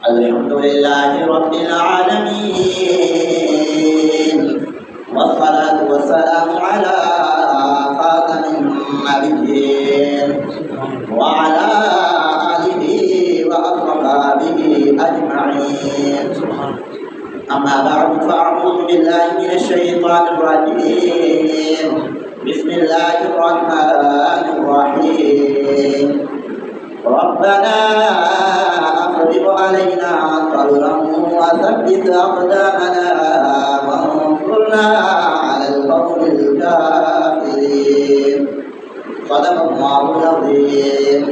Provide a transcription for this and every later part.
الحمد لله رب العالمين، والصلاة والسلام على خاتم النبيين وعلى آله وأصحابه أجمعين. أما بعد، فأعوذ بالله من الشيطان الرجيم. بسم الله الرحمن الرحيم. ربنا أفرغ علينا صبرا وثبت أقدامنا وانصرنا على القوم الكافرين. صدق الله العظيم.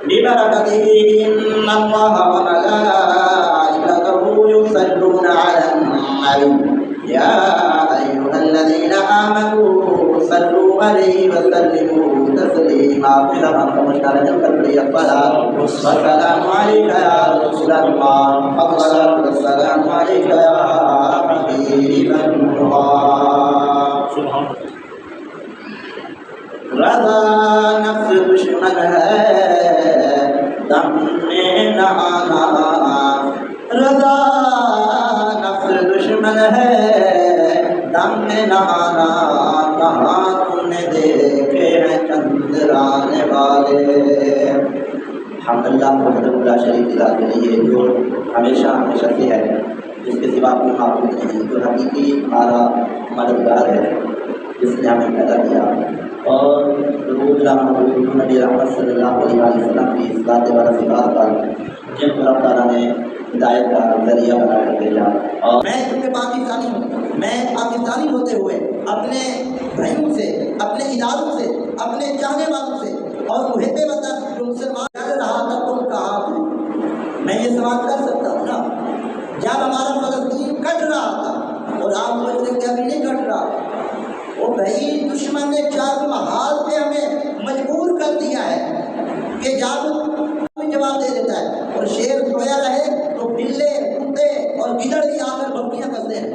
ببركته إن الله وملائكته يصلون على النبي يا أيها الذين آمنوا صلوا عليه وسلموا تسليما. والسلام عليك يا رسول الله، الصلاة والسلام عليك يا حبيب الله. رضا نفس دشمن ہے دم میں نہ آنا، رضا نفس دشمن ہے دم میں نہ آنا. کہاں تم نے دیکھے ہیں چندرانے والے. الحمدللہ اللہ شریف کی ذات کے لیے جو ہمیشہ ہمیشہ سے ہے، جس کے سوا کوئی معبود نہیں، جو حقیقی ہمارا مددگار ہے، جس نے ہمیں پیدا کیا. اور درود رحمت نبی رحمت صلی اللہ علیہ وسلم کی اس ذات والا صفات پر جن کو اللہ تعالیٰ نے ہدایت کا ذریعہ بنا کر بھیجا. اور میں چونکہ پاکستانی ہوں، میں پاکستانی ہوتے ہوئے اپنے بھائیوں سے، اپنے اداروں سے، اپنے چاہنے والوں سے اور محب وطن جو مسلمان کر رہا تھا تم کہاں تھے. میں یہ سوال کر سکتا ہوں نا، جب ہمارا فلسطین کٹ رہا تھا اور آپ سوچ رہے کہ ابھی نہیں کٹ رہا، وہ بھائی دشمن نے چار محال پہ ہمیں مجبور کر دیا ہے کہ جب جواب دے دیتا ہے اور شیر سویا رہے تو بلے کتے اور گدڑ بھی آ کر بکریاں کرتے ہیں.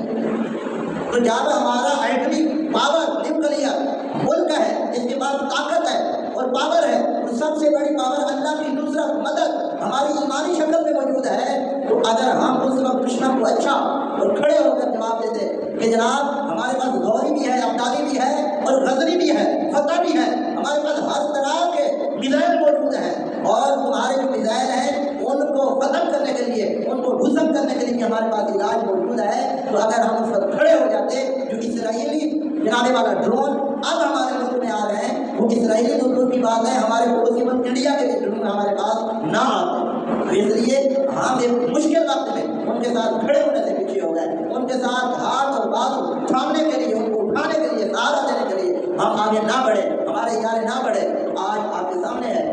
تو جب ہمارا ایٹمی پاور نیوکلیئر ملک ہے، اس کے پاس طاقت ہے اور پاور ہے، تو سب سے بڑی پاور اللہ کی نصرت مدد ہماری ایمانی شکل میں موجود ہے. تو اگر ہم اس وقت دشمن کو اچھا اور کھڑے ہو کر جواب دیتے کہ جناب ہمارے پاس غوری بھی ہے، ابدالی بھی ہے اور غزنی بھی ہے، فتح بھی ہے، ہمارے پاس ہر طرح کے میزائل موجود ہیں، اور تمہارے جو میزائل ہیں ان کو ختم کرنے کے لیے، ان کو ڈھسم کرنے کے لیے ہمارے پاس علاج موجود ہے. تو اگر ہم اس وقت کھڑے ہو جاتے، جو اسرائیلی جنانے والا ڈرون اب ہمارے ملک میں آ رہے ہیں، وہ اسرائیلی ملکوں کی بات ہے، ہمارے پڑوسی ملک انڈیا کے بھی ڈرون ہمارے پاس نہ آتے. تو اس لیے ہم ایک مشکل وقت میں ان کے ساتھ کھڑے ہونے سے پیچھے ہو گئے، ان کے ساتھ ہاتھ اور بازو تھامنے کے لیے، ان کو اٹھانے کے لیے، سہارا دینے کے لیے ہم آگے نہ بڑھے، ہمارے ادارے نہ بڑھے. آج آپ کے سامنے ہے،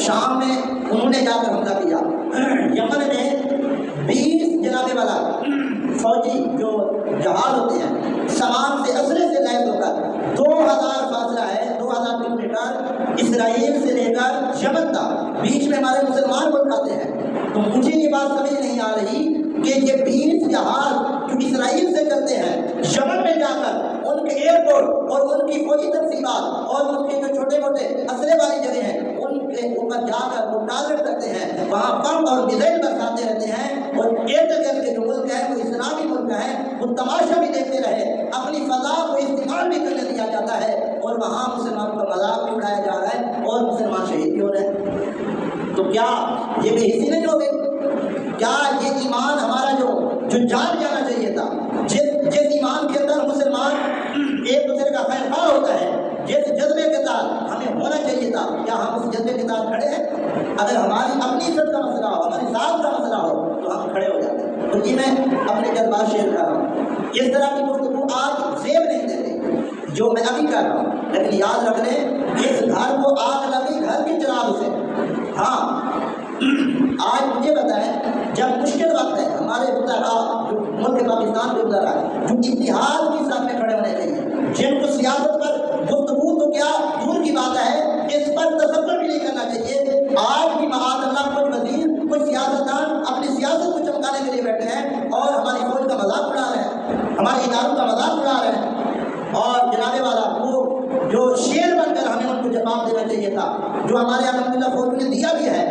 شام میں انہوں نے جا کر حملہ کیا، یمن میں 20 جنابے والا فوجی جو جہاز ہوتے ہیں سامان سے اسلحے سے لیس ہو کر 2000 فاصلہ ہے، 2000 کلومیٹر اسرائیل سے لے کر یمن تک، بیچ میں ہمارے مسلمان ملک آتے ہیں. تو مجھے یہ بات سمجھ نہیں آ رہی کہ یہ 20 جہاز جو اسرائیل سے چلتے ہیں یمن میں جا کر ان کے ایئرپورٹ اور ان کی فوجی تنصیبات اور ان کے جو چھوٹے موٹے اسلحے والی جگہ ہیں ان کے اوپر جا کر وہ ٹارگٹ کرتے ہیں، وہاں بم اور میزائل برساتے رہتے ہیں. اور ارد گرد کے جو ملک ہیں وہ اسلامی ملک ہیں، وہ تماشا بھی دیکھتے رہے، اپنی فضا کو استعمال بھی کرنے دیا جاتا ہے، اور وہاں مسلمانوں کا مذاق بھی اڑایا جا رہا ہے اور مسلمان شہید بھی ہو رہے ہیں. تو کیا یہ بے حسی نہیں ہو گئی؟ کیا یہ ایمان ہمارا جو جان جانا چاہیے تھا، جس ایمان کے اندر مسلمان ایک دوسرے کا خیر خواہ ہوتا ہے، جس جذبے کے ساتھ ہمیں ہونا چاہیے تھا، کیا ہم اس جذبے کے ساتھ کھڑے ہیں؟ اگر ہماری اپنی عزت کا مسئلہ ہو، ہماری ذات کا مسئلہ ہو تو ہم کھڑے ہو جاتے ہیں. تو یہ میں اپنے جذبات شیئر کر رہا ہوں. اس طرح کی گفتگو آج زیب نہیں دیتے جو میں ابھی کر رہا ہوں، لیکن یاد رکھ لیں اس گھر کو آگ لگی گھر کی چراغ سے. ہاں آج مجھے بتائیں، جب مشکل وقت ہے ہمارے جو ملک پاکستان کے اندر آئے، جو اتحاد کی صف میں کھڑے ہونے چاہیے، جن کو سیاست پر گفتگو تو کیا دور کی بات ہے، اس پر تصور بھی نہیں کرنا چاہیے. آج بھی معاذ اللہ کچھ وزیر، کچھ سیاستدان اپنی سیاست کو چمکانے کے لیے بیٹھے ہیں اور ہماری فوج کا مذاق اڑا رہے ہیں، ہمارے اداروں کا مذاق اڑا رہے ہیں. اور جناب والا وہ جو شیر بن کر ہمیں ان کو جواب دینا چاہیے تھا، جو ہمارے الحمدللہ فوج نے دیا بھی ہے،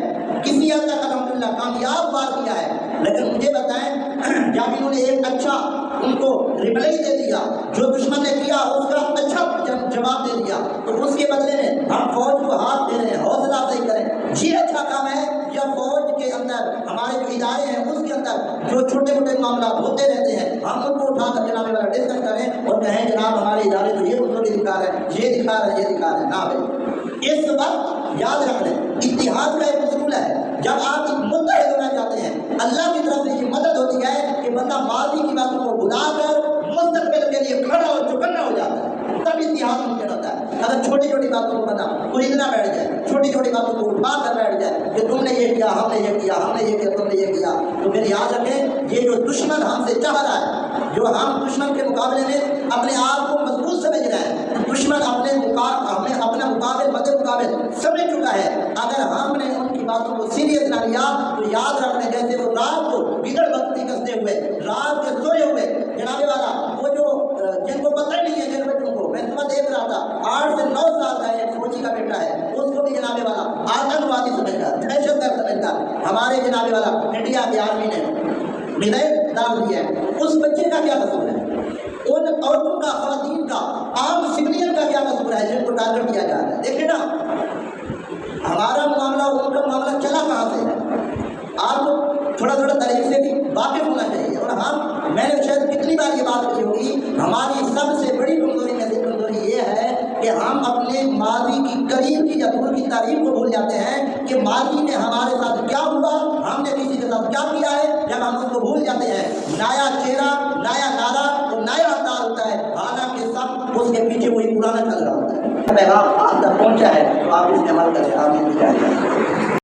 کسی حد تک الحمدللہ کامیاب بات کیا ہے. لیکن مجھے بتائیں جب انہوں نے ایک اچھا ان کو ریپلائی دے دیا، جو دشمن نے کیا اس کا اچھا جواب دے دیا، تو اس کے بدلے میں ہم فوج کو ہاتھ دے رہے ہیں، حوصلہ افزائی کریں، یہ اچھا کام ہے؟ یا فوج کے اندر ہمارے جو ادارے ہیں اس کے اندر جو چھوٹے موٹے معاملات ہوتے رہتے ہیں ہم ان کو اٹھا کر جناب والا ڈسکس کریں اور کہیں جناب ہمارے ادارے تو یہ حضور دکھا رہے ہیں، یہ دکھا رہے ہیں، یہ دکھا رہے ہیں؟ نہ بھائی، اس وقت یاد رکھ لیں اتحاد کا ایک اصول ہے، جب آپ متحد ہونا چاہتے ہیں اللہ کی طرف سے یہ مدد ہوتی ہے کہ بندہ ماضی کی باتوں کو بھلا کر مستقبل کے لیے کھڑا اور چوکنا ہو جاتا ہے، تب اتحاد ممکن ہوتا ہے۔ اگر چھوٹی چھوٹی باتوں کو بندہ خریدنا بیٹھ جائے، چھوٹی چھوٹی باتوں کو اٹھا کر بیٹھ جائے کہ تم نے یہ کیا، ہم نے یہ کیا، ہم نے یہ کیا، تم نے یہ کیا، تو پھر یاد رکھیں یہ جو دشمن ہم سے چاہ رہا ہے، جو ہم دشمن کے مقابلے میں اپنے آپ کو مضبوط سمجھ رہے ہیں، دشمن اپنا مقابل سمجھ چکا ہے، اگر ہم نے ان کی باتوں کو سیریس نہ لیا تو یاد رکھنے جیسے وہ رات کو بگڑ بکتی کستے ہوئے رات کے سوئے ہوئے جناب والا وہ جو جن کو پتہ نہیں ہے، جن بچوں کو میں صبح دیکھ رہا تھا 8 سے 9 سال کا ایک فوجی کا بیٹا ہے، اس کو بھی جناب والا آتنکوادی سمجھتا، دہشت گرد سمجھتا، ہمارے جناب والا انڈیا کی آرمی نے میزائل ڈال دیا ہے، اس بچے کا کیا قصور ہے؟ ان عورتوں کا، خواتین کا، عام سویلین کا کیا قصور ہے جن کو ٹارگٹ کیا جا رہا ہے؟ دیکھیں نا ہمارا معاملہ ان کا معاملہ چلا کہاں سے ہے؟ آپ کو تھوڑا تاریخ سے بھی واقف ہونا چاہیے، اور میں نے شاید کتنی بار یہ بات کہی ہوگی، ہماری سب سے بڑی کمزوری میں سے کمزوری یہ ہے کہ ہم اپنے ماضی کی قریب کی یا دور کی تاریخ کو بھول جاتے ہیں کہ ماضی میں ہمارے ساتھ کیا ہوا، ہم نے کسی کے ساتھ کیا کیا ہے، جب ہم اس کو بھول جاتے ہیں نیا چہرہ، نیا نعرہ اور نیا انداز ہوتا ہے، حالانکہ سب اس کے پیچھے وہی پرانا چل رہا ہوتا ہے۔ پیغام آپ تک پہنچا ہے تو آپ اس میں عمل کریں، آمین۔